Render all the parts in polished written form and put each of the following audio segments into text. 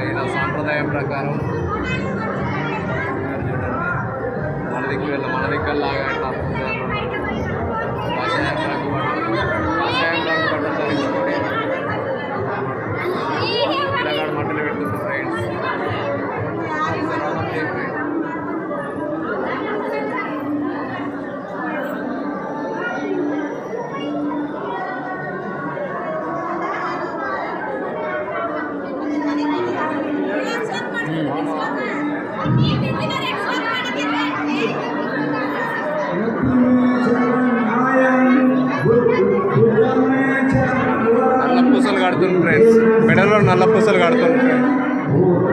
ఇలా సాంప్రదాయం ప్రకారం మన దిక్కులాగా ఇట్లా కాషాయం రంగు బట్టలు ధరించుకొని పిల్లగాడు మంటలు పెడుతుంది ఫ్రెండ్స్. నల్ల పూసలు కడుతుంది ఫ్రెండ్స్, మెడలో నల్ల పూసలు కడుతుంది ఫ్రెండ్స్,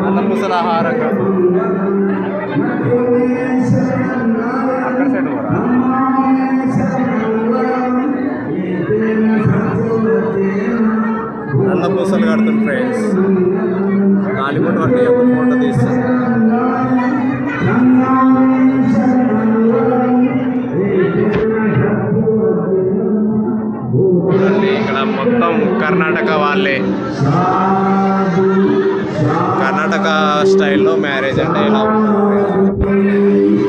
నల్ల పూసల ఆహారం అక్కడ సైడ్ కూడా నల్ల పూసలు కడుతుంది ఫ్రెండ్స్. గాలిపట వంటి ఒక ఫోటో తీస్తాను. ఇక్కడ మొత్తం కర్ణాటక వాళ్ళే, కర్ణాటక స్టైల్లో మ్యారేజ్ అంటే ఇలా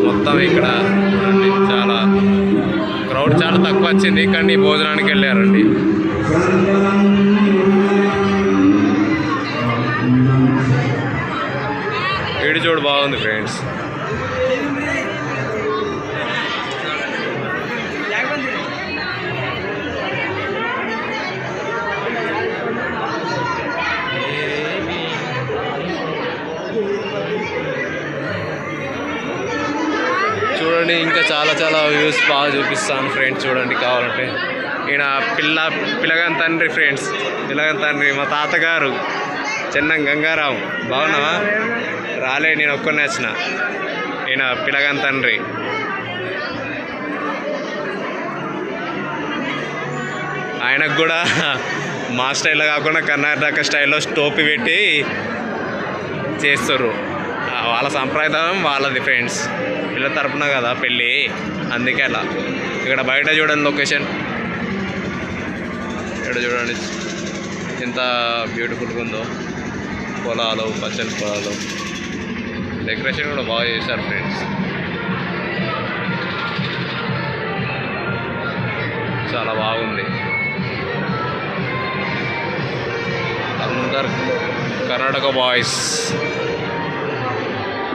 మొత్తం ఇక్కడ చూడండి. చాలా క్రౌడ్ చాలా తక్కువ వచ్చింది, కానీ భోజనానికి వెళ్ళారండి. వీడి చూడు బాగుంది ఫ్రెండ్స్. చూడండి, ఇంకా చాలా వ్యూస్ బాగా చూపిస్తాను ఫ్రెండ్స్. చూడండి కావాలంటే ఈయన పిల్లగాని తండ్రి ఫ్రెండ్స్, పిల్లగాని తండ్రి మా తాతగారు చెన్నం గంగారావు. బాగున్నావా? రాలే, నేను ఒక్కనే వచ్చిన. ఈయన పిల్లగాని తండ్రి. ఆయనకు కూడా మా స్టైల్లో కాకుండా కర్ణాటక స్టైల్లో టోపీ పెట్టి చేస్తారు. వాళ్ళ సంప్రదాయం వాళ్ళది ఫ్రెండ్స్. పిల్లల తరపున కదా పెళ్ళి, అందుకే అలా. ఇక్కడ బయట చూడండి లొకేషన్, ఇక్కడ చూడండి ఎంత బ్యూటిఫుల్గా ఉందో. పొలాలు, పచ్చని పొలాలు, డెకరేషన్ కూడా బాగా చేశారు ఫ్రెండ్స్. చాలా బాగుంది. అందరు కర్ణాటక బాయ్స్.